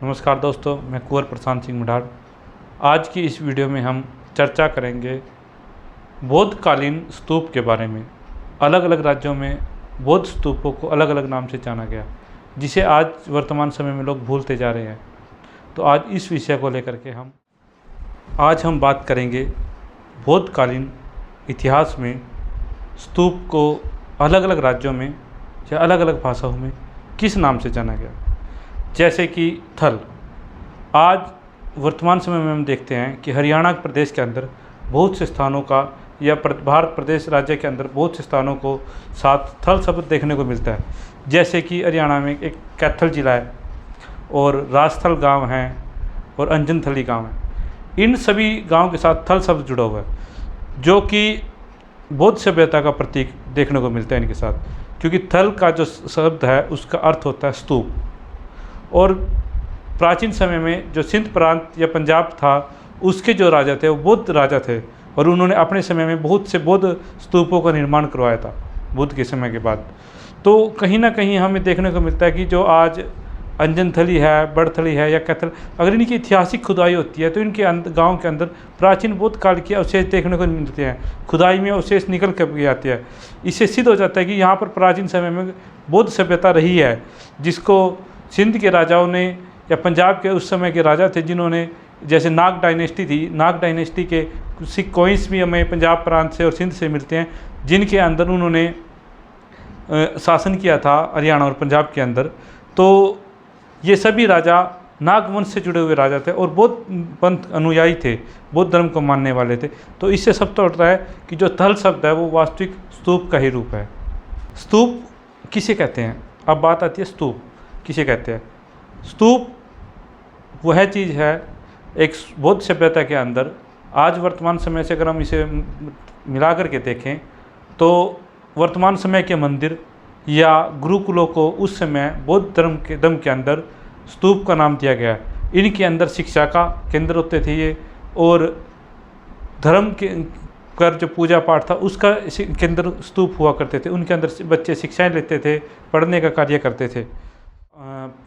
नमस्कार दोस्तों, मैं कुंवर प्रशांत सिंह मडार। आज की इस वीडियो में हम चर्चा करेंगे बौद्धकालीन स्तूप के बारे में। अलग अलग राज्यों में बौद्ध स्तूपों को अलग अलग नाम से जाना गया, जिसे आज वर्तमान समय में लोग भूलते जा रहे हैं। तो आज इस विषय को लेकर के आज हम बात करेंगे बौद्धकालीन इतिहास में स्तूप को अलग अलग राज्यों में या अलग अलग भाषाओं में किस नाम से जाना गया। जैसे कि थल, आज वर्तमान समय में हम देखते हैं कि हरियाणा प्रदेश के अंदर बहुत से स्थानों का या भारत प्रदेश राज्य के अंदर बहुत से स्थानों को साथ थल शब्द देखने को मिलता है। जैसे कि हरियाणा में एक कैथल जिला है और राजथल गांव है और अंजनथली गांव है। इन सभी गांव के साथ थल शब्द जुड़ा हुआ है, जो कि बौद्ध सभ्यता का प्रतीक देखने को मिलता है इनके साथ, क्योंकि थल का जो शब्द है उसका अर्थ होता है स्तूप। और प्राचीन समय में जो सिंध प्रांत या पंजाब था, उसके जो राजा थे वो बौद्ध राजा थे और उन्होंने अपने समय में बहुत से बौद्ध स्तूपों का निर्माण करवाया था बुद्ध के समय के बाद। तो कहीं ना कहीं हमें देखने को मिलता है कि जो आज अंजनथली है, बड़थली है या कैथल, अगर इनकी ऐतिहासिक खुदाई होती है तो इनके गांव के अंदर प्राचीन बौद्ध काल के अवशेष देखने को मिलते हैं। खुदाई में अवशेष निकल कर आते हैं। इससे सिद्ध हो जाता है कि यहाँ पर प्राचीन समय में बौद्ध सभ्यता रही है, जिसको सिंध के राजाओं ने या पंजाब के उस समय के राजा थे जिन्होंने, जैसे नाग डायनेस्टी थी, नाग डायनेस्टी के सिख कॉइन्स भी हमें पंजाब प्रांत से और सिंध से मिलते हैं, जिनके अंदर उन्होंने शासन किया था हरियाणा और पंजाब के अंदर। तो ये सभी राजा नागवंश से जुड़े हुए राजा थे और बौद्ध पंथ अनुयायी थे, बौद्ध धर्म को मानने वाले थे। तो इससे सब तो होता है कि जो थल शब्द है वो वास्तविक स्तूप का ही रूप है। स्तूप किसे कहते हैं? अब बात आती है स्तूप किसे कहते हैं। स्तूप वह चीज़ है एक बौद्ध सभ्यता के अंदर, आज वर्तमान समय से अगर हम इसे मिला करके देखें तो वर्तमान समय के मंदिर या गुरुकुलों को उस समय बौद्ध धर्म के अंदर स्तूप का नाम दिया गया। इनके अंदर शिक्षा का केंद्र होते थे ये, और धर्म के कर जो पूजा पाठ था उसका केंद्र स्तूप हुआ करते थे। उनके अंदर बच्चे शिक्षाएं लेते थे, पढ़ने का कार्य करते थे।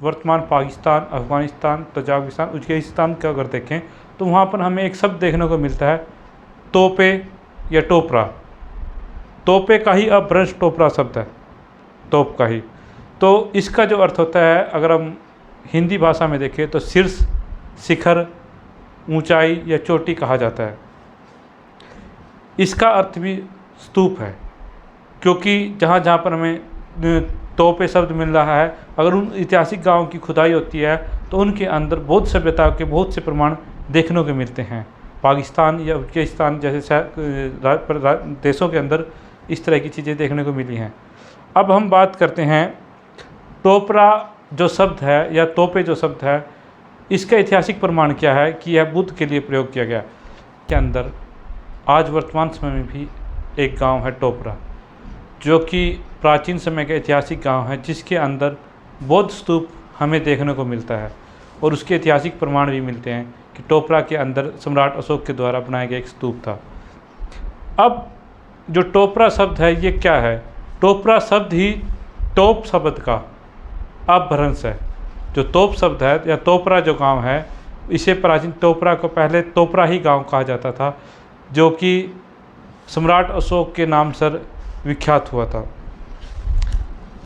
वर्तमान पाकिस्तान, अफ़गानिस्तान, तजाकिस्तान, उज्बेकिस्तान का अगर देखें तो वहाँ पर हमें एक शब्द देखने को मिलता है तोपे या टोपरा। तोपे का ही अपभ्रंश टोपरा शब्द है, तोप का ही। तो इसका जो अर्थ होता है, अगर हम हिंदी भाषा में देखें तो शीर्ष, शिखर, ऊंचाई या चोटी कहा जाता है। इसका अर्थ भी स्तूप है, क्योंकि जहाँ जहाँ पर हमें तोपे शब्द मिल रहा है, अगर उन ऐतिहासिक गांवों की खुदाई होती है तो उनके अंदर बौद्ध सभ्यता के बहुत से प्रमाण देखने को मिलते हैं। पाकिस्तान या उज्बेकिस्तान जैसे देशों के अंदर इस तरह की चीज़ें देखने को मिली हैं। अब हम बात करते हैं टोपरा जो शब्द है या तोपे जो शब्द है, इसका ऐतिहासिक प्रमाण क्या है कि यह बुद्ध के लिए प्रयोग किया गया। के अंदर आज वर्तमान समय में भी एक गांव है टोपरा, जो कि प्राचीन समय का ऐतिहासिक गांव है, जिसके अंदर बौद्ध स्तूप हमें देखने को मिलता है और उसके ऐतिहासिक प्रमाण भी मिलते हैं कि टोपरा के अंदर सम्राट अशोक के द्वारा बनाया गया एक स्तूप था। अब जो टोपरा शब्द है ये क्या है? टोपरा शब्द ही तोप शब्द का अपभ्रंश है। जो तोप शब्द है या टोपरा जो गांव है, इसे प्राचीन टोपरा को पहले टोपरा ही गांव कहा जाता था, जो कि सम्राट अशोक के नाम से विख्यात हुआ था।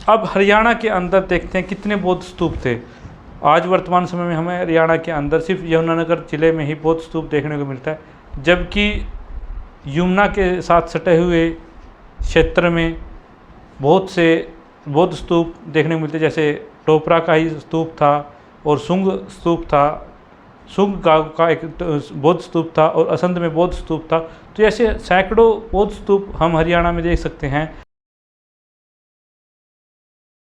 अब हरियाणा के अंदर देखते हैं कितने बौद्ध स्तूप थे। आज वर्तमान समय में हमें हरियाणा के अंदर सिर्फ यमुनानगर जिले में ही बौद्ध स्तूप देखने को मिलता है, जबकि यमुना के साथ सटे हुए क्षेत्र में बहुत से बौद्ध स्तूप देखने को मिलते, जैसे टोपरा का ही स्तूप था और सुंग स्तूप था, सुंग गांव का एक बौद्ध स्तूप था और असंध में बौद्ध स्तूप था। तो ऐसे सैकड़ों बौद्ध स्तूप हम हरियाणा में देख सकते हैं,